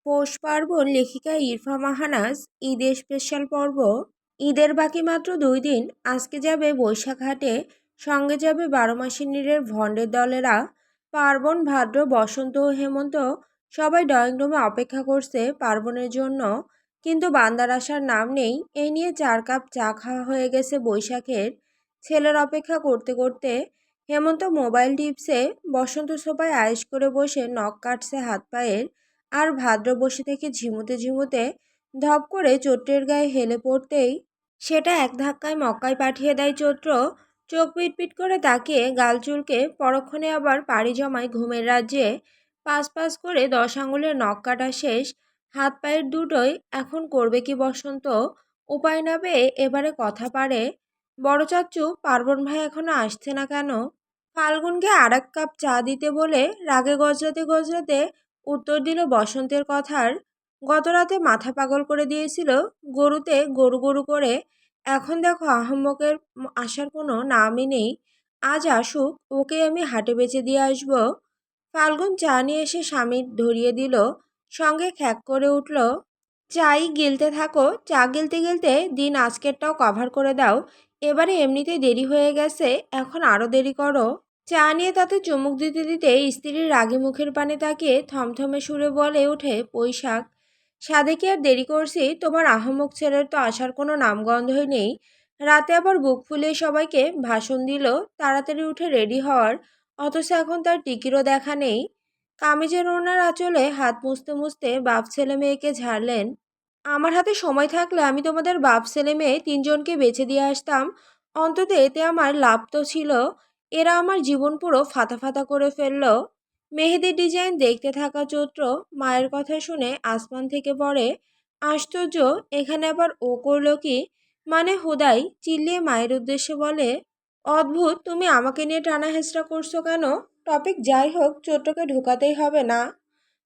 পৌষ পার্বণ লেখিকা ইরফা মাহানাজ ঈদের স্পেশাল পর্ব। ঈদের বাকি মাত্র 2 দিন। আজকে যাবে বৈশাখ হাটে, সঙ্গে যাবে 12 মাসের নীড়ের ভণ্ডের দলেরা। পার্বণ, ভাদ্র, বসন্ত ও হেমন্ত সবাই ড্রয়িং রুমে অপেক্ষা করছে পার্বণের জন্য, কিন্তু বান্দার আসার নাম নেই। এই নিয়ে 4 কাপ চা খাওয়া হয়ে গেছে বৈশাখের। ছেলের অপেক্ষা করতে করতে হেমন্ত মোবাইল টিপসে, বসন্ত সোফায় আয়েশ করে বসে নখ কাটছে হাত পায়ের। আর ভাদ্র বসে থেকে ঝিমুতে ঝিমুতে ধপ করে চৈত্রের গায়ে হেলে পড়তেই সেটা এক ধাক্কায় মক্কায় পাঠিয়ে দেয় চৈত্র। চোখ পিটপিট করে তাকিয়ে গাল চুলকে পরক্ষণে আবার পাড়ি জমায় ঘুমের রাজ্যে। পাঁচ পাঁচ করে 10 আঙুলের নখ কাটা শেষ, হাত পায়ের দুটোই। এখন করবে কি বসন্ত? উপায় না পেয়ে এবারে কথা পারে, বড় চাচ্চু পার্বণ ভাই এখনো আসছে না কেন? ফাল্গুনকে আর 1 কাপ চা দিতে বলে রাগে গজরাতে গজরাতে উত্তর দিল বসন্তের কথার। গতরাতে মাথা পাগল করে দিয়েছিল গরুতে গরু গরু করে। এখন দেখো আহাম্মকের আসার কোনো নামই নেই। আজ আসুক, ওকে আমি হাটে বেচে দিয়ে আসব। ফাল্গুন চা নিয়ে এসে স্বামী ধরিয়ে দিল, সঙ্গে খ্যাক করে উঠল, চাই গিলতে থাকো। চা গিলতে গিলতে দিন আজকেরটাও কভার করে দাও। এবারে এমনিতেই দেরি হয়ে গেছে, এখন আরও দেরি করো। চা নিয়ে তাতে চুমুক দিতে দিতে স্ত্রীর রাগী মুখের পানে তাকিয়ে থমথমে সুরে বলে ওঠে বৈশাখ, সাধে কি আর দেরি করছি? তোমার আহাম্মক ছেলের তো আসার কোনো নামগন্ধই নেই। রাতে আবার বুক ফুলিয়ে সবাইকে ভাষণ দিল তাড়াতাড়ি উঠে রেডি হওয়ার, অথচ এখন তার টিকিরও দেখা নেই। কামিজের ওড়নার আঁচলে হাত মুছতে মুছতে বাপ ছেলে মেয়েকে ঝাড়লেন। আমার হাতে সময় থাকলে আমি তোমাদের বাপ ছেলে মেয়ে 3জনকে বেছে দিয়ে আসতাম। অন্তত এতে আমার লাভ তো ছিল। এরা আমার জীবন পুরো ফাতা ফাতা করে ফেললো। মেহেদির ডিজাইন দেখতে থাকা চৈত্র মায়ের কথা শুনে আসমান থেকে পড়ে। আশ্চর্য, এখানে আবার ও করলো কি? মানে হুদাই চিল্লিয়ে মায়ের উদ্দেশ্যে বলে, অদ্ভুত, তুমি আমাকে নিয়ে টানা হেঁচড়া করছো কেন? টপিক যাই হোক, চৈত্রকে ঢোকাতেই হবে না।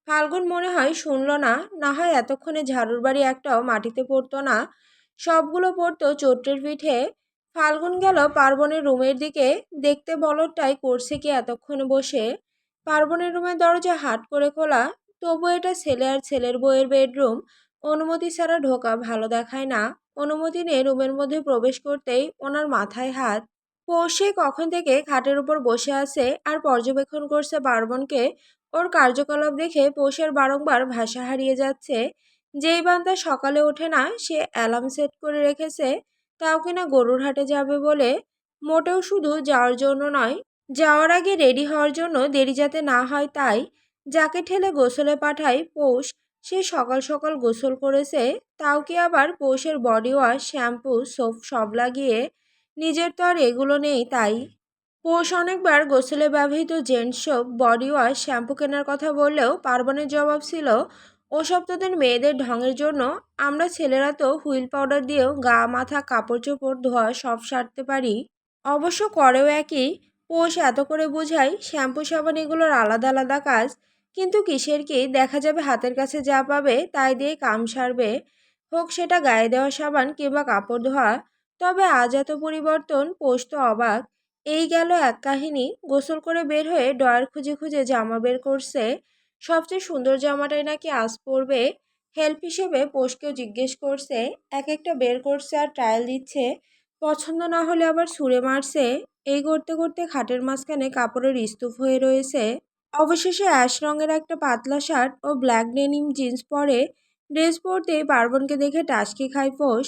ফাল্গুন মনে হয় শুনল না, না হয় এতক্ষণে ঝাড়ুর বাড়ি একটাও মাটিতে পড়তো না, সবগুলো পড়তো চৈত্রের পিঠে। ফাল্গুন গেল পার্বণের রুমের দিকে, দেখতে বলদটাই করছে কি এতক্ষণে বসে। পার্বণের রুমের দরজা হাট করে খোলা, তবু এটা ছেলে আর ছেলের বউয়ের বেডরুম। অনুমতি ছাড়া ঢোকা ভালো দেখায় না। অনুমতি নিয়ে রুমের মধ্যে প্রবেশ করতেই ওনার মাথায় হাত। পৌষে কখন থেকে খাটের উপর বসে আছে আর পর্যবেক্ষণ করছে পার্বণকে। ওর কার্যকলাপ দেখে পৌষের বারংবার ভাষা হারিয়ে যাচ্ছে। যেই বান্দা সকালে ওঠে না, সে অ্যালার্ম সেট করে রেখেছে, তাও কিনা গরুর হাটে যাবে বলে। মোটেও শুধু যাওয়ার জন্য নয়, যাওয়ার আগে রেডি হওয়ার জন্য দেরি যাতে না হয় তাই। যাকে ঠেলে গোসলে পাঠায় পৌষ, সে সকাল সকাল গোসল করেছে, তাও কি আবার পৌষের বডি ওয়াশ, শ্যাম্পু, সোপ সব লাগিয়ে। নিজের তো আর এগুলো নেই তাই। পৌষ অনেকবার গোসলে ব্যবহৃত gents soap, body wash, shampoo কেনার কথা বললেও পার্বণের জবাব ছিল, ওসব তোদের মেয়েদের ঢঙের জন্য। আমরা ছেলেরা তো হুইল পাউডার দিয়েও গা মাথা কাপড় চোপড় ধোয়া সব সারতে পারি। অবশ্য করেও একই। পৌষ এত করে বোঝায় শ্যাম্পু সাবান এগুলোর আলাদা আলাদা কাজ, কিন্তু কিসের কি, দেখা যাবে হাতের কাছে যা পাবে তাই দিয়ে কাম সারবে, হোক সেটা গায়ে দেওয়া সাবান কিংবা কাপড় ধোয়া। তবে আজ এত পরিবর্তন, পৌষ তো অবাক। এই গেল এক কাহিনী, গোসল করে বের হয়ে ড্রয়ার খুঁজে খুঁজে জামা বের করছে। সবচেয়ে সুন্দর জামাটাই নাকি আজ পরবে। হেল্প হিসেবে পৌষকেও জিজ্ঞেস করছে, এক একটা বের করছে আর ট্রায়াল দিচ্ছে। পছন্দ না হলে আবার ছুঁড়ে মারছে। এই করতে করতে খাটের মাঝখানে কাপড়ের স্তূপ হয়ে রয়েছে। অবশেষে অ্যাশ রঙের একটা পাতলা শার্ট ও ব্ল্যাক ডেনিম জিন্স পরে ড্রেস পরতেই পার্বণকে দেখে টাসকি খায় পৌষ।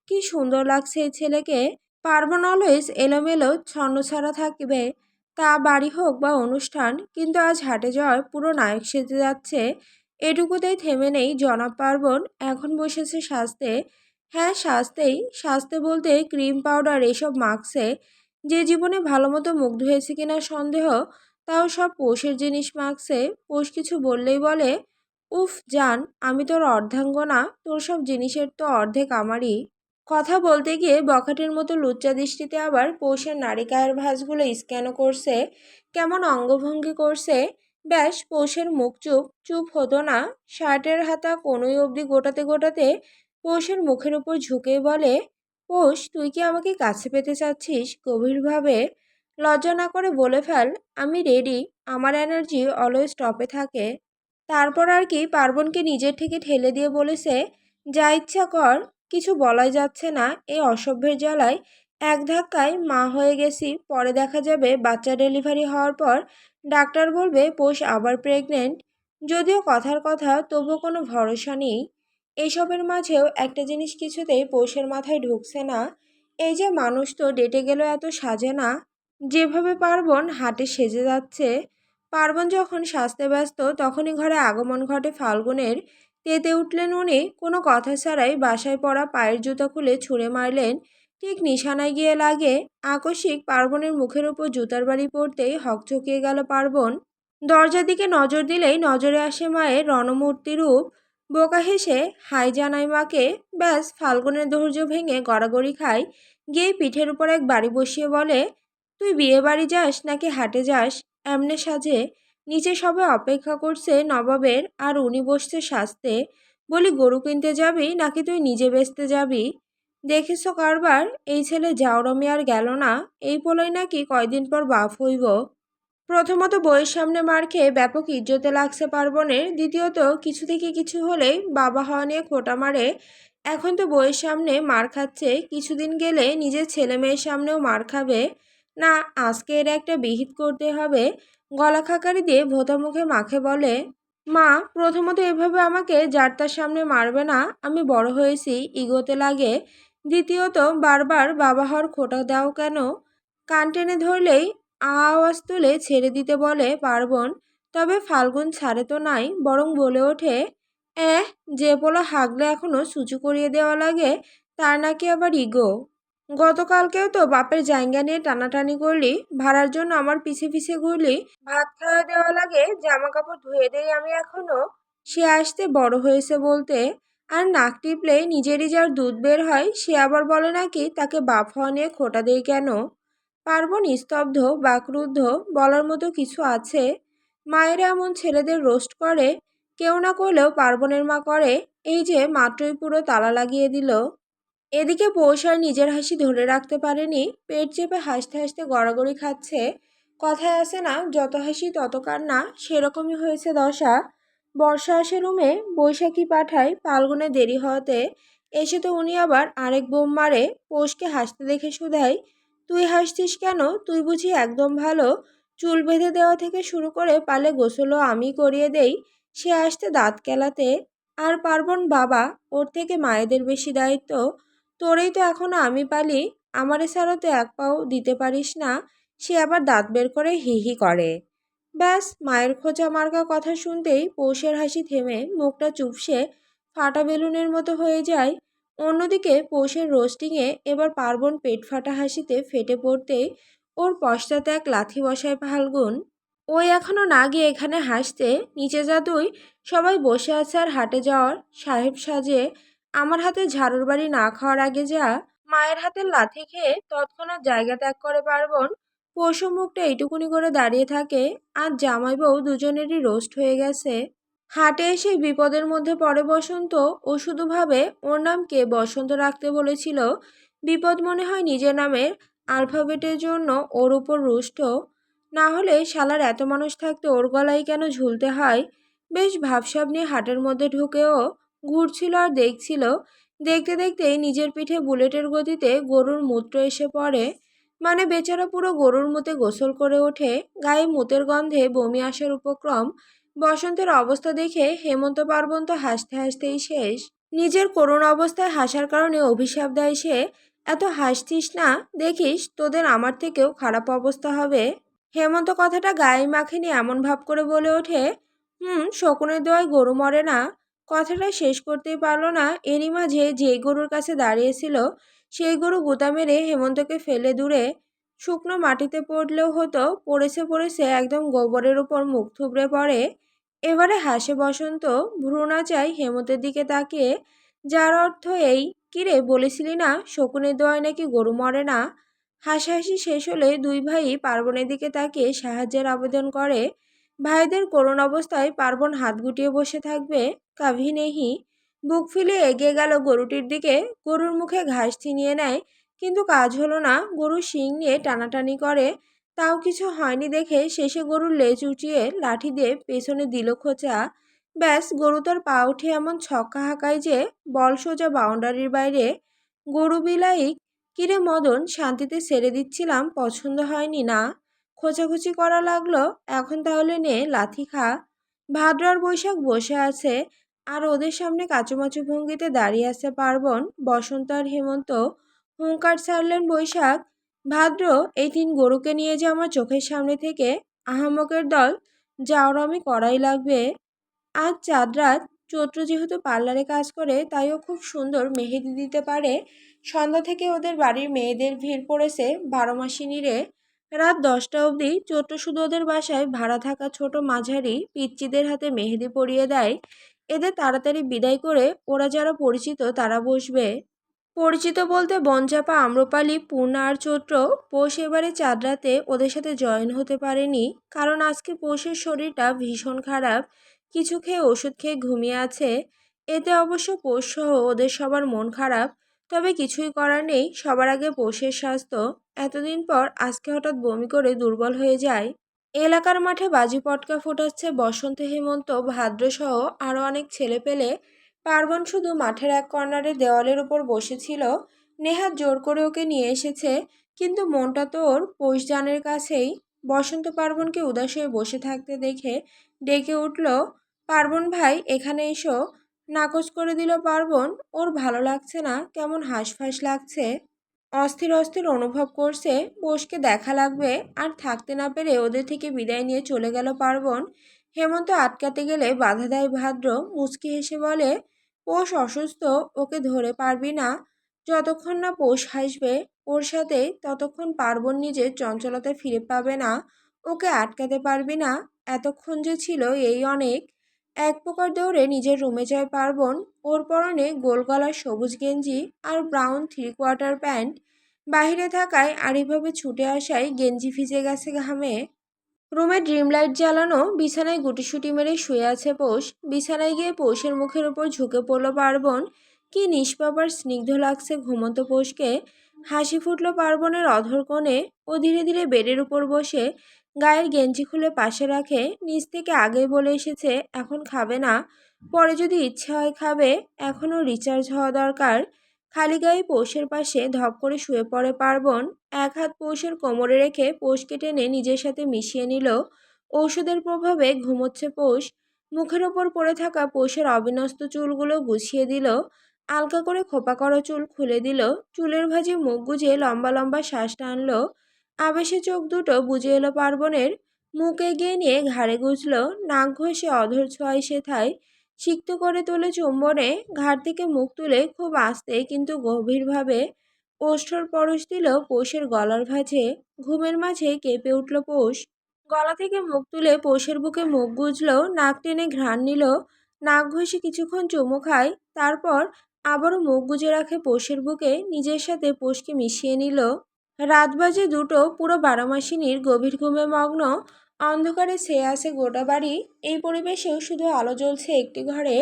কি সুন্দর লাগছে এই ছেলেকে। পার্বণ অলওয়েজ এলোমেলো ছন্নছাড়া থাকবে, তা বাড়ি হোক বা অনুষ্ঠান, কিন্তু আজ হাটে যাওয়ার পুরো নায়ক সেজে যাচ্ছে। এটুকুতেই থেমে নেই জনাব পার্বণ, এখন বসেছে সাজতে। হ্যাঁ, সাজতেই, সাজতে বলতে ক্রিম পাউডার এসব মাখছে। যে জীবনে ভালো মতো মুখ ধুয়েছে কিনা সন্দেহ, তাও সব পৌষের জিনিস মাখছে। পৌষ কিছু বললেই বলে, উফ জান, আমি তোর অর্ধাঙ্গনা, তোর সব জিনিসের তো অর্ধেক আমারই। কথা বলতে গিয়ে বখাটের মতো লুচ্চা দৃষ্টিতে আবার পৌষের নাড়িকায়ের ভাঁজগুলো স্ক্যানও করছে, কেমন অঙ্গভঙ্গি করছে। ব্যাস, পৌষের মুখ চুপ চুপ হতো না। শার্টের হাতা কনুই অবধি গোটাতে গোটাতে পৌষের মুখের উপর ঝুঁকে বলে, পৌষ, তুই কি আমাকে কাছে পেতে চাচ্ছিস গভীরভাবে? লজ্জা না করে বলে ফেল, আমি রেডি, আমার এনার্জি অলওয়েজ টপে থাকে। তারপর আর কি পার্বণকে নিজের থেকে ঠেলে দিয়ে বলেছে, যা ইচ্ছা কর, কিছু বলাই যাচ্ছে না। এই অসভ্যের জ্বালায় এক ধাক্কায় মা হয়ে গেছি, পরে দেখা যাবে বাচ্চা ডেলিভারি হওয়ার পর ডাক্তার বলবে পোষ আবার প্রেগনেন্ট। যদিও কথার কথা, তবু কোনো ভরসা নেই। এসবের মাঝেও একটা জিনিস কিছুতেই পৌষের মাথায় ঢুকছে না, এই যে মানুষ তো ডেটে গেলেও এত সাজে না, যেভাবে পার্বণ হাটে সেজে যাচ্ছে। পার্বণ যখন সাজতে ব্যস্ত তখনই ঘরে আগমন ঘটে ফাল্গুনের। তেতে উঠলেন উনি, কোনো কথা ছাড়াই বাসায় পরা পায়ের জুতা খুলে ছুঁড়ে মারলেন। ঠিক নিশানায় গিয়ে লাগে। আকস্মিক পার্বণের মুখের উপর জুতার বাড়ি পড়তেই হকচকিয়ে গেল পার্বণ। দরজার দিকে নজর দিলেই নজরে আসে মায়ের রণমূর্তি রূপ। বোকা হেসে হাই জানাই মাকে। ব্যাস, ফাল্গুনের ধৈর্য ভেঙে গড়াগড়ি খায়। গিয়ে পিঠের উপর এক বাড়ি বসিয়ে বলে, তুই বিয়ে বাড়ি যাস নাকি হাটে যাস? এমনে সাজে। নিচে সবাই অপেক্ষা করছে নবাবের, আর উনি বসছে সাজতে। বলি, গরু কিনতে যাবি নাকি তুই নিজে বেচতে যাবি? দেখেছ কারবার, এই ছেলে জাউরমি আর গেল না। এই পোলাই নাকি কয়দিন পর বাপ হইব। প্রথমত বইয়ের সামনে মার খেয়ে ব্যাপক ইজ্জতে লাগছে পার্বণের, দ্বিতীয়ত কিছু থেকে কিছু হলেই বাবা হওয়া নিয়ে খোঁটা মারে। এখন তো বইয়ের সামনে মার খাচ্ছে, কিছুদিন গেলে নিজের ছেলে মেয়ের সামনেও মার খাবে। না, আজকে এর একটা বিহিত করতে হবে। গলা খাকারি দিয়ে ভোঁতা মুখে মাকে বলে, মা, প্রথমত এভাবে আমাকে যার তার সামনে মারবে না, আমি বড় হয়েছি, ইগোতে লাগে। দ্বিতীয়ত বারবার বাবা হওয়ার খোঁটা দাও কেন? কান টেনে ধরলেই আওয়াজ তুলে ছেড়ে দিতে বলে পার্বণ। তবে ফাল্গুন ছাড়ে তো নাই, বরং বলে ওঠে, এহ, যে পোলা হাগলে এখনো সূচু করিয়ে দেওয়া লাগে, তার নাকি আবার ইগো। গতকালকেও তো বাপের জায়গা নিয়ে টানাটানি করলি, ভাড়ার জন্য আমার পিছে পিছে ঘুরলি, ভাত খাওয়া দেওয়া লাগে, জামা কাপড় ধুয়ে দেই আমি এখনো। সে আসতে বড় হয়েছে বলতে, আর নাক টিপলে নিজেরই যার দুধ বের হয় সে আবার বলে নাকি তাকে বাপ হওয়া নিয়ে খোঁটা দেয় কেন? পার্বণ স্তব্ধ, বাকরুদ্ধ। বলার মতো কিছু আছে? মায়েরা এমন ছেলেদের রোস্ট করে, কেউ না করলেও পার্বণের মা করে। এই যে মাত্রই পুরো তালা লাগিয়ে দিল। এদিকে পৌষ আর নিজের হাসি ধরে রাখতে পারেনি, পেট চেপে হাসতে হাসতে গড়াগড়ি খাচ্ছে। কথায় আছে না, যত হাসি তত কান্না, সেরকমই হয়েছে দশা। বর্ষা আসে রুমে, বৈশাখী পাঠায় ফাল্গুনে দেরি হওয়াতে। এসে তো উনি আবার আরেক বোম মারে। পৌষকে হাসতে দেখে শুধাই, তুই হাসছিস কেন? তুই বুঝি একদম ভালো? চুল বেঁধে দেওয়া থেকে শুরু করে পালে গোসলও আমি করিয়ে দেই। সে আসতে দাঁত কেলাতে। আর পার্বণ বাবা, ওর থেকে মায়েদের বেশি দায়িত্ব। তোরেই তো এখনো আমি পালি, আমারে ছাড়া তো এক পাও দিতে পারিস না। সে আবার দাঁত বের করে হি হি করে। ব্যাস, মায়ের খোঁচা মার্কা কথা শুনতেই পৌষের হাসি থেমে মুখটা চুপসে ফাটা বেলুনের মতো হয়ে যায়। অন্যদিকে পৌষের রোস্টিংয়ে এবার পার্বণ পেট ফাটা হাসিতে ফেটে পড়তে ওর পশ্চাতে এক লাথি বসায় ফাল্গুন। ওই এখনো না গিয়ে এখানে হাসতে, নিচে যা তুই, সবাই বসে আছে আর হাটে যাওয়ার সাহেব সাজে। আমার হাতে ঝাড়ুর বাড়ি না খাওয়ার আগে যা। মায়ের হাতের লাথি খেয়ে তৎক্ষণাৎ জায়গা ত্যাগ করে পার্বণ। পশু মুখটা এইটুকুনি করে দাঁড়িয়ে থাকে। আর জামাই বউ দুজনেরই রোস্ট হয়ে গেছে। হাটে এসে বিপদের মধ্যে পড়ে বসন্ত। ও শুধু ভাবে, ওর নাম কে বসন্ত রাখতে বলেছিল? বিপদ মনে হয় নিজের নামের আলফাবেটের জন্য ওর উপর রুষ্ট। না হলে শালার এত মানুষ থাকতে ওর গলায় কেন ঝুলতে হয়? বেশ ভাবসাব নিয়ে হাটের মধ্যে ঢুকেও ঘুরছিল আর দেখছিল। দেখতে দেখতেই নিজের পিঠে বুলেটের গতিতে গরুর মূত্র এসে পড়ে। মানে বেচারা পুরো গরুর মুতে গোসল করে ওঠে। গায়ে মুতের গন্ধে বমি আসার উপক্রম। বসন্তের অবস্থা দেখে হেমন্ত পার্বণ তো হাসতে হাসতেই শেষ। নিজের করুণ অবস্থায় হাসার কারণে অভিশাপ দেয় সে, এত হাসছিস না, দেখিস তোদের আমার থেকেও খারাপ অবস্থা হবে। হেমন্ত কথাটা গায়ে মাখেনি এমন ভাব করে বলে ওঠে, শকুনের দোয়ায় গরু মরে না। কথাটা শেষ করতেই পারল না, এরই মাঝে যেই গরুর কাছে দাঁড়িয়েছিল সেই গরু গুতা মেরে হেমন্তকে ফেলে দূরে। শুকনো মাটিতে পড়লেও হতো, পড়েছে পড়েছে একদম গোবরের উপর মুখ থুবড়ে পড়ে। এবারে হাসে বসন্ত, ভ্রু নাচায় হেমন্তের দিকে তাকিয়ে, যার অর্থ এই, কিরে বলেছিলি না শকুনের দোয়ায় নাকি গরু মরে না? হাসাহাসি শেষ হলে দুই ভাই পার্বণের দিকে তাকিয়ে সাহায্যের আবেদন করে। ভাইদের করুণ অবস্থায় পার্বণ হাত গুটিয়ে বসে থাকবে, কাভি নেহি। বুক ফিলে এগিয়ে গেল গরুটির দিকে, গরুর মুখে ঘাস ছিনিয়ে নেয়। কিন্তু কাজ হলো না, গরু শিং নিয়ে টানাটানি করে। তাও কিছু হয়নি দেখে শেষে গরুর লেজ উঁচিয়ে লাঠি দিয়ে পেছনে দিল খোঁচা। ব্যাস গরু তার পা উঠে এমন ছক্কা হাঁকায় যে বল সোজা বাউন্ডারির বাইরে। গরু বিলাই, কিরে মদন, শান্তিতে ছেড়ে দিচ্ছিলাম, পছন্দ হয়নি না? খোঁচাখুচি করা লাগলো। এখন তাহলে নে, লাথি খা। ভাদ্র আর বৈশাখ বসে আছে, আর ওদের সামনে কাচুমাচু ভঙ্গিতে দাঁড়িয়ে আছে পার্বণ, বসন্ত আর হেমন্ত। হুঙ্কার ছাড়লেন বৈশাখ, ভাদ্র, এই 3 গরুকে নিয়ে যে আমার চোখের সামনে থেকে। আহাম্মকের দল, যাওয়ার আমি করাই লাগবে। আজ চাঁদ রাত। চৈত্র যেহেতু পার্লারে কাজ করে, তাই ও খুব সুন্দর মেহেদি দিতে পারে। সন্ধ্যা থেকে ওদের বাড়ির মেয়েদের ভিড় পড়েছে 12 মাসিনীরে। রাত 10টা অবধি চৈত্র শুধু ওদের বাসায় ভাড়া থাকা ছোট মাঝারি পিচ্চিদের হাতে মেহেদি পরিয়ে দেয়। এদের তাড়াতাড়ি বিদায় করে ওরা যারা পরিচিত তারা বসবে। পরিচিত বলতে বনচাপা, আম্রপালি, পূর্ণা আর চৈত্র। পৌষ এবারে চাঁদ রাতে ওদের সাথে জয়েন হতে পারেনি, কারণ আজকে পৌষের শরীরটা ভীষণ খারাপ। কিছু খেয়ে ওষুধ খেয়ে ঘুমিয়ে আছে। এতে অবশ্য পৌষ সহ ওদের সবার মন খারাপ। তবে কিছুই করার নেই, সবার আগে পৌষের স্বাস্থ্য। এতদিন পর আজকে হঠাৎ বমি করে দুর্বল হয়ে যায়। এলাকার মাঠে বাজি পটকা ফোটাচ্ছে বসন্ত, হেমন্ত, ভাদ্র সহ আরও অনেক ছেলে পেলে। পার্বণ শুধু মাঠের এক কর্নারে দেওয়ালের উপর বসেছিল। নেহাত জোর করে ওকে নিয়ে এসেছে, কিন্তু মনটা তো ওর পৌষজানের কাছেই। বসন্ত পার্বণকে উদাস হয়ে বসে থাকতে দেখে ডেকে উঠল, পার্বণ ভাই, এখানে এসো। নাকচ করে দিল পার্বণ। ওর ভালো লাগছে না, কেমন হাঁসফাঁস লাগছে। অস্থির অস্থির অনুভব করছে পৌষকে দেখা লাগবে। আর থাকতে না পেরে ওদের থেকে বিদায় নিয়ে চলে গেল পার্বণ। হেমন্ত আটকাতে গেলে বাধা দেয় ভাদ্র, মুচকি হেসে বলে, পৌষ অসুস্থ, ওকে ধরে পারবি না। যতক্ষণ না পৌষ হাসবে ওর সাথে, ততক্ষণ পার্বণ নিজের চঞ্চলতা ফিরে পাবে না। ওকে আটকাতে পারবি না। এতক্ষণ যে ছিল এই অনেক। এক প্রকার দৌড়ে নিজের রুমে যায় পার্বণ। ওর পরনে গোল গলার সবুজ গেঞ্জি আর ব্রাউন 3/4 প্যান্ট। বাহিরে থাকায় আর এভাবে ছুটে আসায় গেঞ্জি ভিজে গেছে ঘামে। রুমে ড্রিম লাইট জ্বালানো, বিছানায় গুটিসুটি মেরে শুয়ে আছে পৌষ। বিছানায় গিয়ে পৌষের মুখের উপর ঝুঁকে পড়ল পার্বণ। কি নিষ্পাপ আর স্নিগ্ধ লাগছে ঘুমন্ত পৌষকে। হাসি ফুটল পার্বণের অধর কোণে। ও ধীরে ধীরে বেডের উপর বসে গায়ের গেঞ্জি খুলে পাশে রাখে। নিচ থেকে আগেই বলে এসেছে এখন খাবে না, পরে যদি ইচ্ছে হয় খাবে, এখনও রিচার্জ হওয়া দরকার। খালি গায়ে পৌষের পাশে ধপ করে শুয়ে পড়ে পার্বণ। এক হাত পৌষের কোমরে রেখে পৌষকে টেনে নিজের সাথে মিশিয়ে নিল। ঔষধের প্রভাবে ঘুমোচ্ছে পৌষ। মুখের ওপর পড়ে থাকা পৌষের অবিন্যস্ত চুলগুলো গুছিয়ে দিল। আলকা করে খোপা করা চুল খুলে দিল। চুলের ভাঁজে মুখ গুজে লম্বা লম্বা শ্বাস টানল। আবেশে চোখ দুটো বুজে এলো পার্বণের। মুখ এগিয়ে নিয়ে ঘাড়ে গুজল, নাক ঘষে অধর ছোঁয়ায় সেথায়। সিক্ত করে তোলে চুম্বনে। ঘাড় থেকে মুখ তুলে খুব আস্তে কিন্তু গভীরভাবে ওষ্ঠর পরশ দিল পৌষের গলার ভাঁজে। ঘুমের মাঝে কেঁপে উঠল পৌষ। গলা থেকে মুখ তুলে পৌষের বুকে মুখ গুজল, নাক টেনে ঘ্রাণ নিল। নাক ঘষে কিছুক্ষণ চুমু খায়, তারপর আবারও মুখ গুজে রাখে পৌষের বুকে। নিজের সাথে পৌষকে মিশিয়ে নিল। রাত বাজে 2টো। পুরো 12 মাসিনীর গভীর ঘুমে মগ্ন। অন্ধকারে ছেয়ে আছে গোটা বাড়ি। এই পরিবেশেও শুধু আলো জ্বলছে একটি ঘরে।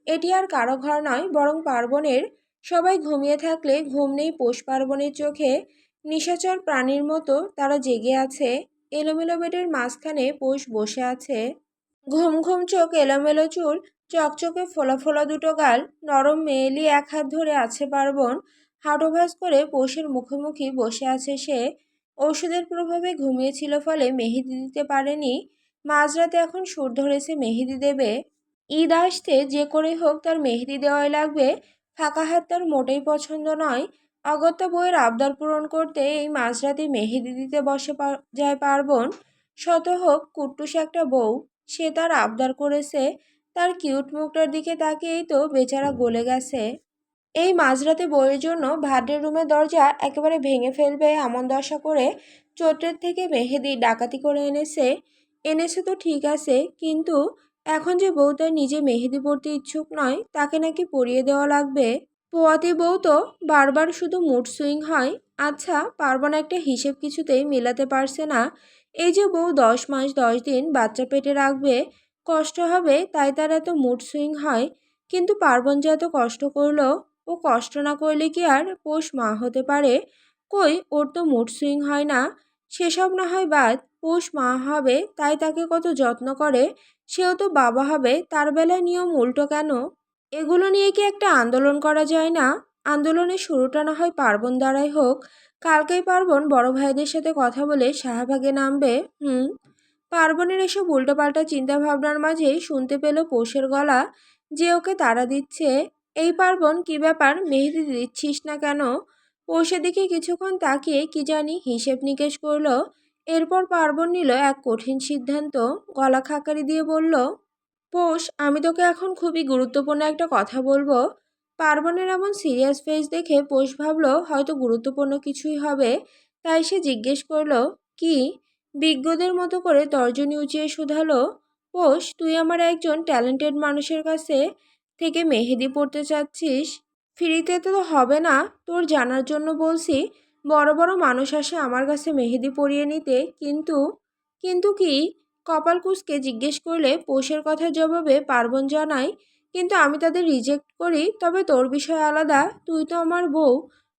এটি আর কারো ঘর নয়, বরং পার্বণের। সবাই ঘুমিয়ে থাকলে ঘুম নেই পৌষ পার্বণের চোখে। নিশাচর প্রাণীর মতো তারা জেগে আছে। এলোমেলো বেডের মাঝখানে পৌষ বসে আছে। ঘুম ঘুম চোখ, এলোমেলো চুল, চকচকে ফোলা ফোলা 2টো গাল। নরম মেয়েলি এক হাত ধরে আছে পার্বণ। হাঁটু ভাঁজ করে পৌষের মুখোমুখি বসে আছে সে। ঔষধের প্রভাবে ঘুমিয়েছিল ফলে মেহেদি দিতে পারেনি। মাঝরাতে এখন সুর ধরেছে মেহেদি দেবে। ঈদ আসতে যে করে হোক তার মেহেদি দেওয়াই লাগবে। ফাঁকা হাত তার মোটেই পছন্দ নয়। অগত্যা বইয়ের আবদার পূরণ করতে এই মাঝরাতে মেহেদি দিতে বসে যায় পার্বণ। শত হোক কুট্টুস একটা বউ, সে তার আবদার করেছে। তার কিউট মুখটার দিকে তাকিয়েই তো বেচারা গলে গেছে। এই মাঝরাতে বইয়ের জন্য ভাদ্রের রুমের দরজা একেবারে ভেঙে ফেলবে এমন দশা করে চৈত্রের থেকে মেহেদি ডাকাতি করে এনেছে। এনেছে তো ঠিক আছে, কিন্তু এখন যে বউ তার নিজে মেহেদি পরতে ইচ্ছুক নয়, তাকে নাকি পরিয়ে দেওয়া লাগবে। পোয়াতি বউ তো বারবার শুধু মুড সুইং হয়। আচ্ছা, পার্বণ একটা হিসেব কিছুতেই মেলাতে পারছে না। এই যে বউ 10 মাস 10 দিন বাচ্চা পেটে রাখবে, কষ্ট হবে তাই তার এত মুড সুইং হয়। কিন্তু পার্বণ যে এত কষ্ট করলো, ও কষ্ট না করলে কি আর পৌষ মা হতে পারে? কই, ওর তো মুড সুইং হয় না। সেসব না হয় বাদ, পৌষ মা হবে তাই তাকে কত যত্ন করে, সেও তো বাবা হবে, তার বেলায় নিয়ম উল্টো কেন? এগুলো নিয়ে কি একটা আন্দোলন করা যায় না? আন্দোলনের শুরুটা না হয় পার্বণ দ্বারাই হোক। কালকেই পার্বণ বড় ভাইদের সাথে কথা বলে শাহবাগে নামবে। পার্বণের এসব উল্টোপাল্টা চিন্তা ভাবনার মাঝেই শুনতে পেল পৌষের গলা, যে ওকে তাড়া দিচ্ছে। এই পার্বণ, কি ব্যাপার, মেহেদি দিচ্ছিস না কেন? পৌষের দিকে কিছুক্ষণ তাকিয়ে কি জানি হিসেব নিকেশ করলো। এরপর পার্বণ নিল এক কঠিন সিদ্ধান্ত। গলা খাকারি দিয়ে বলল, পৌষ, আমি তোকে এখন খুবই গুরুত্বপূর্ণ একটা কথা বলবো। পার্বণের এমন সিরিয়াস ফেস দেখে পৌষ ভাবলো হয়তো গুরুত্বপূর্ণ কিছুই হবে। তাই সে জিজ্ঞেস করলো, কি? বিজ্ঞদের মতো করে তর্জনী উঁচিয়ে শুধালো, পৌষ, তুই আমার একজন ট্যালেন্টেড মানুষের কাছে থেকে মেহেদি পড়তে চাচ্ছিস? ফ্রিতে তো হবে না, তোর জানার জন্য বলছি। বড় বড় মানুষ আসে আমার কাছে মেহেদি পরিয়ে নিতে, কিন্তু কিন্তু কি? কপাল কুঁচকে জিজ্ঞেস করলে পৌষের কথার জবাবে পার্বণ জানায়, কিন্তু আমি তাদের রিজেক্ট করি। তবে তোর বিষয় আলাদা, তুই তো আমার বউ।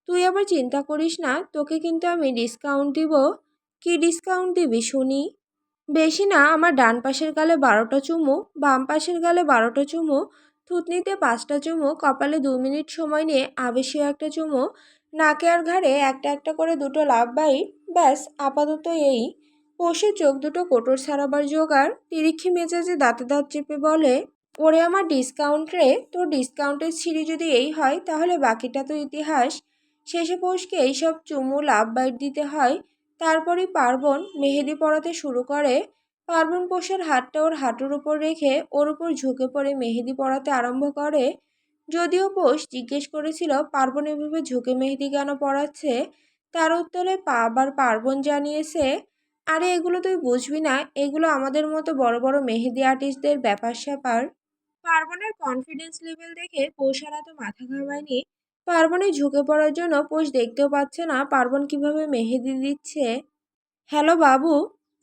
তুই আবার চিন্তা করিস না, তোকে কিন্তু আমি ডিসকাউন্ট দিব। কি ডিসকাউন্ট দিবি শুনি? বেশি না, আমার ডান পাশের গালে 12টা চুমু, বাম পাশের গালে 12টা চুমু, থুতনিতে 5টা চুমু, কপালে 2 মিনিট সময় নিয়ে আবেশীয় একটা চুমু, নাকে আর ঘাড়ে একটা একটা করে 2টো লাভ বাইট। ব্যাস, আপাতত এই। পশু চোখ দুটো কোটর ছাড়াবার জোগাড়, তিরিক্ষি মেজাজে দাঁতে দাঁত চেপে বলে, ওরে আমার ডিসকাউন্ট রে, তোর ডিসকাউন্টের ছিঁড়ি যদি এই হয় তাহলে বাকিটা তো ইতিহাস। শেষে পৌষকে এইসব চুমু লাভ বাইট দিতে হয়। তারপরই পার্বণ মেহেদি পড়াতে শুরু করে। পার্বণ পৌষের হাতটা ওর হাঁটুর উপর রেখে ওর উপর ঝুঁকে পড়ে মেহেদি পড়াতে আরম্ভ করে। যদিও পৌষ জিজ্ঞেস করেছিল পার্বণ এভাবে ঝুঁকে মেহেদি কেন পড়াচ্ছে, তার উত্তরে আবার পার্বণ জানিয়েছে, আরে এগুলো তুই বুঝবি না, এগুলো আমাদের মতো বড় বড় মেহেদি আর্টিস্টদের ব্যাপার স্যাপার। পার্বণের কনফিডেন্স লেভেল দেখে পৌষ আর এত মাথা ঘামায়নি। পার্বণের ঝুঁকে পড়ার জন্য পৌষ দেখতেও পাচ্ছে না পার্বণ কিভাবে মেহেদি দিচ্ছে। হ্যালো বাবু,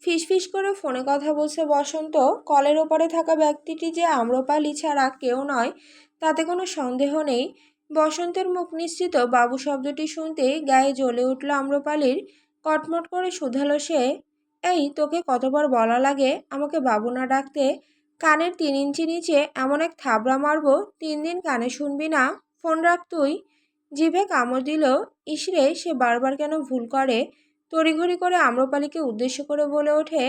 ফিসফিস করে ফোনে কথা বলছে বসন্ত। কলের ওপারে থাকা ব্যক্তিটি যে আম্রপালি ছাড়া কেউ নয়, তাতে কোনো সন্দেহ নেই। বসন্তের মুখ নিশ্চিত বাবু শব্দটি শুনতেই গায়ে জ্বলে উঠল আম্রপালির। কটমট করে শুধালো সে, এই, তোকে কতবার বলা লাগে আমাকে বাবু না ডাকতে? কানের 3 ইঞ্চি নিচে এমন এক থাবড়া মারবো, 3 দিন কানে শুনবি না। ফোন রাখ তুই। জিভে কামড় দিল। ইসরে, সে বারবার কেন ভুল করে। তড়িঘড়ি করে আম্রপালিকে উদ্দেশ্য করে বলে ওঠে,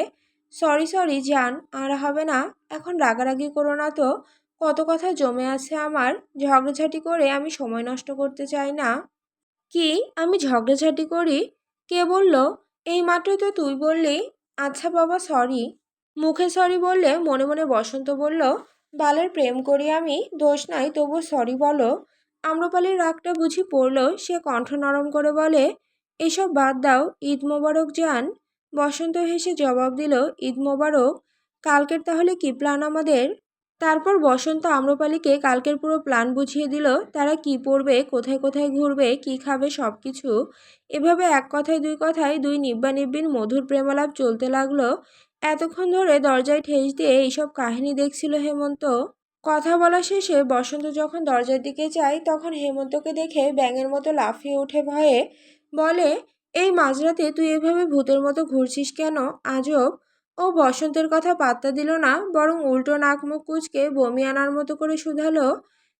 সরি সরি জান, আর হবে না। এখন রাগারাগি করো না তো, কত কথা জমে আছে আমার। ঝগড়াঝাটি করে আমি সময় নষ্ট করতে চাই না। কি? আমি ঝগড়াঝাটি করি? কে বলল? এই মাত্রই তো তুই বললি। আচ্ছা বাবা, সরি। মুখে সরি বললে মনে মনে বসন্ত বলল, বালের প্রেম করি আমি, দোষ নাই, তবু সরি বলো। আম্রপালির রাগটা বুঝি পড়ল। সে কণ্ঠ নরম করে বলে, এসব বাদ দাও, ঈদ মোবারক জান। বসন্ত হেসে জবাব দিল, ঈদ মোবারক। কালকের তাহলে কি প্ল্যান আমাদের? তারপর বসন্ত আম্রপালিকে কালকের পুরো প্ল্যান বুঝিয়ে দিল। তারা কি পড়বে, কোথায় কোথায় ঘুরবে, কি খাবে, সব কিছু। এভাবে এক কথায় দুই কথায় দুই নিব্বা নিব্বিন মধুর প্রেমালাপ চলতে লাগলো। এতক্ষণ ধরে দরজায় ঠেস দিয়ে এইসব কাহিনী দেখছিল হেমন্ত। কথা বলা শেষে বসন্ত যখন দরজার দিকে যায় তখন হেমন্তকে দেখে ব্যাঙের মতো লাফিয়ে ওঠে ভয়ে। বলে, এই মাঝরাতে তুই এভাবে ভূতের মতো ঘুরছিস কেন? আজব। ও বসন্তের কথা পাত্তা দিল না, বরং উল্টো নাক মুখ কুঁচকে বমি আনার মতো করে শুধালো,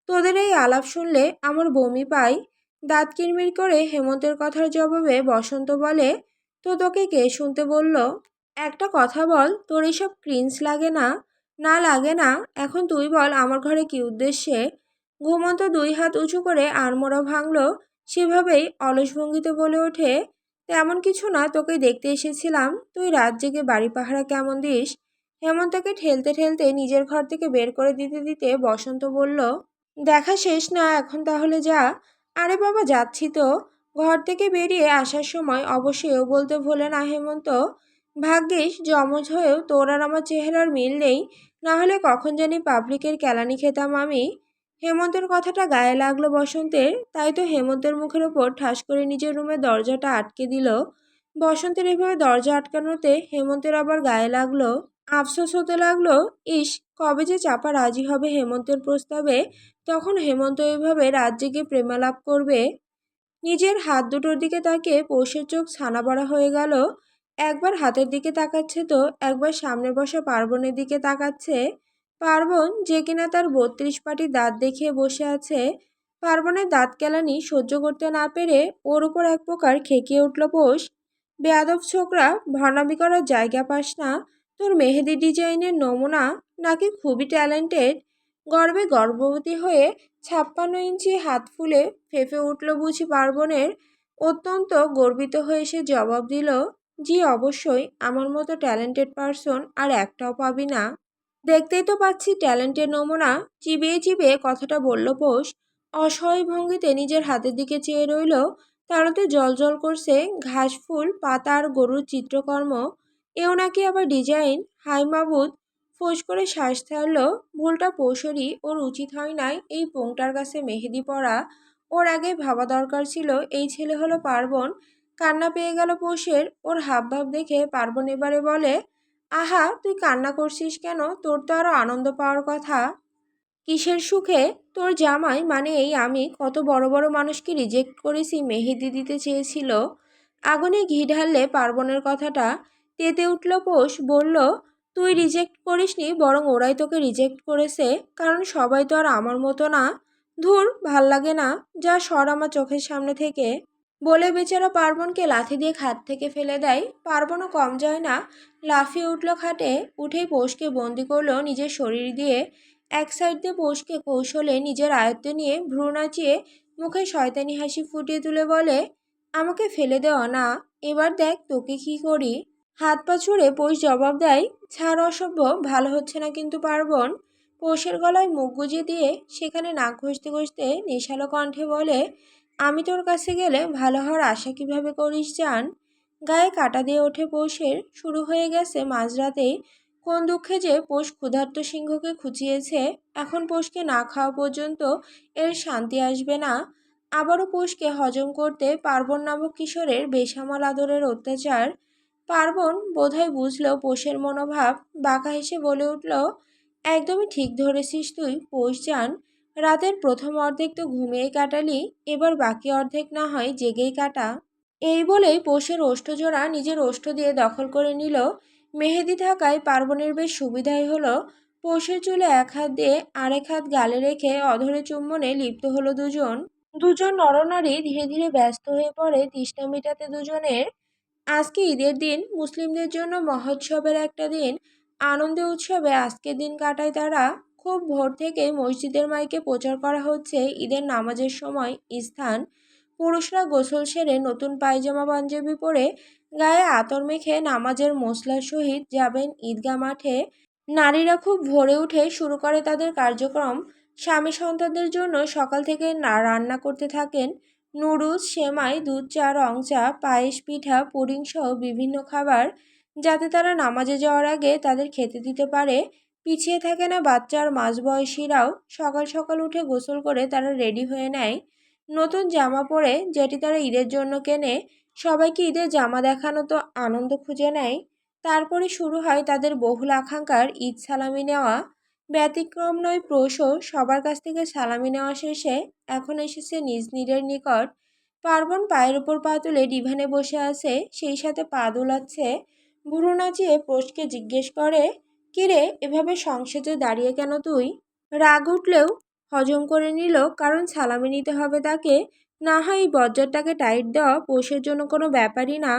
তোদের এই আলাপ শুনলে আমার বমি পাই। দাঁত কিরমির করে হেমন্তের কথার জবাবে বসন্ত বলে, তো তোকে কে শুনতে বলল? একটা কথা বল, তোর এসব ক্রিঞ্জ লাগে না? না লাগে না। এখন তুই বল আমার ঘরে কি উদ্দেশ্যে? ঘুমন্ত 2 হাত উঁচু করে আড়মোড়া ভাঙল। সেভাবেই অলস ভঙ্গিতে বলে ওঠে, তেমন কিছু না, তোকে দেখতে এসেছিলাম, তুই রাত জেগে বাড়ি পাহারা কেমন দিস। হেমন্তকে ঠেলতে ঠেলতে নিজের ঘর থেকে বের করে দিতে দিতে বসন্ত বলল, দেখা শেষ না, এখন তাহলে যা। আরে বাবা, যাচ্ছি তো। ঘর থেকে বেরিয়ে আসার সময় অবশ্যই ও বলতে ভোলে না হেমন্ত, ভাগ্যিস যমজ হয়েও তোর আর আমার চেহারার মিল নেই, না হলে কখন জানি পাবলিকের কেলানি খেতাম আমি। হেমন্তের কথাটা গায়ে লাগলো বসন্তের, তাই তো হেমন্তের মুখের ওপর ঠাস করে নিজের রুমের দরজাটা আটকে দিল। বসন্তের এভাবে দরজা আটকানোতে হেমন্তের আবার গায়ে লাগলো। আফসোস হতে লাগলো, ইস, কবে যে চাপা রাজি হবে হেমন্তের প্রস্তাবে, তখন হেমন্ত এভাবে রাত জেগে প্রেমালাপ করবে। নিজের হাত দুটোর দিকে তাকিয়ে পৌষের চোখ ছানা বড়া হয়ে গেল। একবার হাতের দিকে তাকাচ্ছে তো একবার সামনে বসা পার্বণের দিকে তাকাচ্ছে। পার্বণ যে কিনা তার ৩২ পাটি দাঁত দেখিয়ে বসে আছে। পার্বণের দাঁত কেলানি সহ্য করতে না পেরে ওর উপর এক প্রকার খেকিয়ে উঠল পোষ। বেয়াদব ছোকরা, ভণ্ডামি করার জায়গা পাস না? তোর মেহেদি ডিজাইনের নমুনা নাকি খুবই ট্যালেন্টেড? গর্বে গর্ভবতী হয়ে ৫৬ ইঞ্চি হাত ফুলে ফেঁপে উঠল বুঝি পার্বণের। অত্যন্ত গর্বিত হয়ে সে জবাব দিল, জি অবশ্যই, আমার মতো ট্যালেন্টেড পারসন আর একটাও পাবি না। দেখতেই তো পাচ্ছি ট্যালেন্টের নমুনা। চিবিয়ে চিবিয়ে কথাটা বলল পোষ। অসহায় ভঙ্গিতে নিজের হাতের দিকে চেয়ে রইল। তারতে জল করছে ঘাস ফুল পাতা আর গরুর চিত্রকর্ম। এও নাকি আবার ডিজাইন! হাই মাবুদ! ফোঁস করে শ্বাস ছাড়ল। ভুলটা পৌষেরই, ওর উচিত হয় নাই এই পোংটার কাছে মেহেদি পরা। ওর আগে ভাবা দরকার ছিল এই ছেলে হলো পার্বণ। কান্না পেয়ে গেল পোষের। ওর হাবভাব দেখে পার্বণ এবারে বলে, আহা, তুই কান্না করছিস কেন? তোর তো আরো আনন্দ পাওয়ার কথা। কিসের সুখে? তোর জামাই মানে এই আমি কত বড় বড় মানুষকে রিজেক্ট করেছি মেহেদি দিতে চেয়েছিল। আগুনে ঘি ঢাললে পার্বণের কথাটা। তেতে উঠল পোষ, বলল, তুই রিজেক্ট করিসনি, বরং ওরাই তোকে রিজেক্ট করেছে। কারণ সবাই তো আর আমার মতো না। ধুর, ভাল লাগে না, যা সর আমার চোখের সামনে থেকে। বলে বেচারা পার্বণকে লাথি দিয়ে খাট থেকে ফেলে দেয়। পার্বণও কম যায় না, লাফিয়ে উঠল খাটে। উঠেই পোষকে বন্দি করলো নিজের শরীর দিয়ে। এক সাইড দিয়ে পোষকে কৌশলে নিজের আয়ত্তে নিয়ে ভ্রু নাচিয়ে মুখে শয়তানি হাসি ফুটিয়ে তুলে বলে, আমাকে ফেলে দেওয়া না, এবার দেখ তোকে কি করি। হাত পা ছুঁড়ে পোষ জবাব দেয়, ছাড় অসভ্য, ভালো হচ্ছে না কিন্তু পার্বণ। পোষের গলায় মুখ গুজে দিয়ে সেখানে নাক ঘষতে ঘষতে নেশালো কণ্ঠে বলে, আমি তোর কাছে গেলে ভালো হওয়ার আশা কিভাবে করিস জান? গায়ে কাটা দিয়ে ওঠে পোষের। শুরু হয়ে গেছে মাঝরাতেই। কোন দুঃখে যে পোষ ক্ষুধার্ত সিংহকে খুঁচিয়েছে, এখন পোষকে না খাওয়া পর্যন্ত এর শান্তি আসবে না। আবারও পোষকে হজম করতে পার্বণ নামক কিশোরের বেসামাল আদরের অত্যাচার। পার্বণ বোধহয় বুঝল পোষের মনোভাব। বাঁকা হেসে বলে উঠল, একদমই ঠিক ধরেছিস তুই পোষ জান। রাতের প্রথম অর্ধেক তো ঘুমিয়েই কাটালি, এবার বাকি অর্ধেক না হয় জেগেই কাটা। এই বলেই পোষের ওষ্ঠজোড়া নিজের ওষ্ঠ দিয়ে দখল করে নিল। মেহেদি থাকায় পার্বণের বেশ সুবিধাই হলো। পোষের চুলে এক হাত দিয়ে আরেক হাত গালে রেখে অধরে চুম্বনে লিপ্ত হলো দুজন। দুজন নরনারী ধীরে ধীরে ব্যস্ত হয়ে পড়ে তৃষ্ণা মেটাতে দুজনের। আজকে ঈদের দিন, মুসলিমদের জন্য মহোৎসবের একটা দিন। আনন্দে উৎসবে আজকের দিন কাটায় তারা। খুব ভোর থেকে মসজিদের মাইকে প্রচার করা হচ্ছে ঈদের নামাজের সময় স্থান। পুরুষরা গোসল সেরে নতুন পায়জামা পাঞ্জাবি পরে গায়ে আতর মেখে নামাজের মশলার সহিত যাবেন ঈদগাহ মাঠে। নারীরা খুব ভোরে উঠে শুরু করে তাদের কার্যক্রম। স্বামী সন্তানদের জন্য সকাল থেকে রান্না করতে থাকেন নুডলস, সেমাই, দুধ চা, রং চা, পায়েস, পিঠা, পুডিং সহ বিভিন্ন খাবার, যাতে তারা নামাজে যাওয়ার আগে তাদের খেতে দিতে পারে। পিছিয়ে থাকে না বাচ্চা আর মাঝবয়সীরাও। সকাল সকাল উঠে গোসল করে তারা রেডি হয়ে নেয় নতুন জামা পরে, যেটি তারা ঈদের জন্য কেনে। সবাইকে ঈদের জামা দেখানো তো আনন্দ খুঁজে নেয়। তারপরে শুরু হয় তাদের বহুল আকাঙ্ক্ষার ঈদ সালামি নেওয়া। ব্যতিক্রম নয় প্রৌঢ়, সবার কাছ থেকে সালামি নেওয়া শেষে এখন এসেছে নিজ নীরের নিকট। পার্বণ পায়ের উপর পা তুলে ডিভানে বসে আছে, সেই সাথে পা দোলাচ্ছে। ভুরু নাচিয়ে পোষকে জিজ্ঞেস করে, কিরে, এভাবে সংসেজে দাঁড়িয়ে কেন তুই? রাগ উঠলেও হজম করে নিল, কারণ সালামি নিতে হবে তাকে। না হয় এই বজ্জারটাকে টাইট দেওয়া পোষের জন্য কোনো ব্যাপারই না।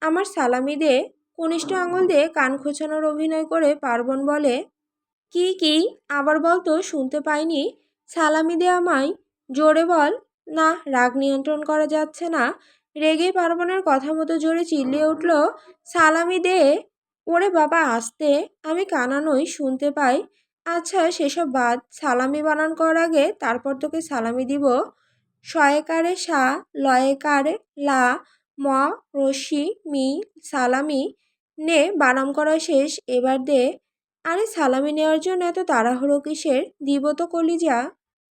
আমার সালামি দে। কনিষ্ঠ আঙুল দিয়ে কান খোঁচানোর অভিনয় করে পার্বণ বলে, কি কি, আবার বল তো, শুনতে পাইনি। সালামি দে আমায়, জোরে বল। না, রাগ নিয়ন্ত্রণ করা যাচ্ছে না। রেগে পার্বণের কথা মতো জোরে চিল্লিয়ে উঠল, সালামি দে। ওরে বাবা, আস্তে, আমি কানা নই, শুনতে পাই। আচ্ছা সেসব বাদ, সালামি বানান কর আগে, তারপর তোকে সালামি দিব। শয়েকারে সা, লয়েকারে লা, ম রস্যি মি, সালামি। নে, বানাম করা শেষ, এবার দে। আরে সালামি নেওয়ার জন্য এত তাড়াহুড়ো কিসের? দিব তো কলিজা।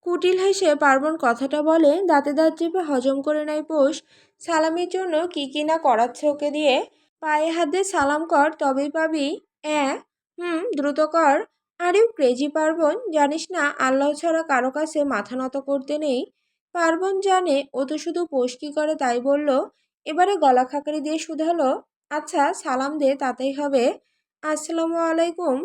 কুটিল হেসে পার্বণ কথাটা বলে, দাঁতে দাঁত চেপে হজম করে নেয় পোষ। সালামির জন্য কি না করাচ্ছে ওকে দিয়ে। পায়ে হাত দিয়ে সালাম কর, তবেই পাবি। অ্যাঁ, দ্রুত কর। আরে ক্রেজি পার্বণ, জানিস না আল্লাহ ছাড়া কারো কাছে মাথা নত করতে নেই? পার্বণ জানে ও তো শুধু পোষ কি করে তাই বলল। এবারে গলা খাকারি দিয়ে শুধালো, আচ্ছা সালাম দে, তাতেই হবে। আসসালামু আলাইকুম।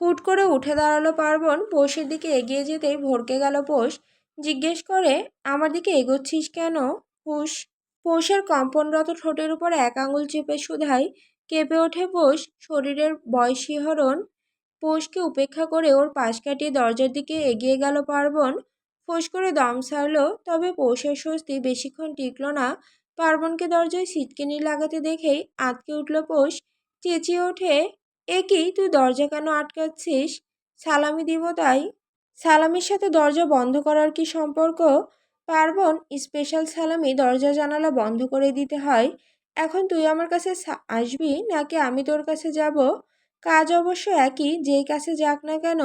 হুট করে উঠে দাঁড়ালো পার্বণ, পোষের দিকে এগিয়ে যেতেই ভড়কে গেল পোষ। জিজ্ঞেস করে, আমার দিকে এগোচ্ছিস কেন? হুশ। পোষের কম্পনরত ঠোঁটের উপর এক আঙুল চেপে শুধায়। কেঁপে ওঠে পোষ, শরীরের বয়সীহরণ। পোষকে উপেক্ষা করে ওর পাশ কাটিয়ে দরজার দিকে এগিয়ে গেল পার্বণ। ফোঁস করে দম ছাড়ল, তবে পৌষের স্বস্তি বেশিক্ষণ টিকল না। পার্বণকে দরজায় সিটকেনি লাগাতে দেখেই আঁতকে উঠল পোষ। চেঁচিয়ে ওঠে, এ কি, তুই দরজা কেন আটকাচ্ছিস? সালামি দিব তাই। সালামির সাথে দরজা বন্ধ করার কি সম্পর্ক? পার্বণ, স্পেশাল সালামি দরজা জানালা বন্ধ করে দিতে হয়। এখন তুই আমার কাছে আসবি নাকি আমি তোর কাছে যাব? কাজ অবশ্য একই, যেই কাছে যাক না কেন।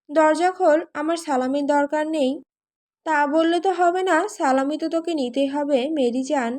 দরজা খোল, আমার সালামির দরকার নেই। তা বললে তো হবে না, সালামি তো তোকে নিতেই হবে মেরি জান।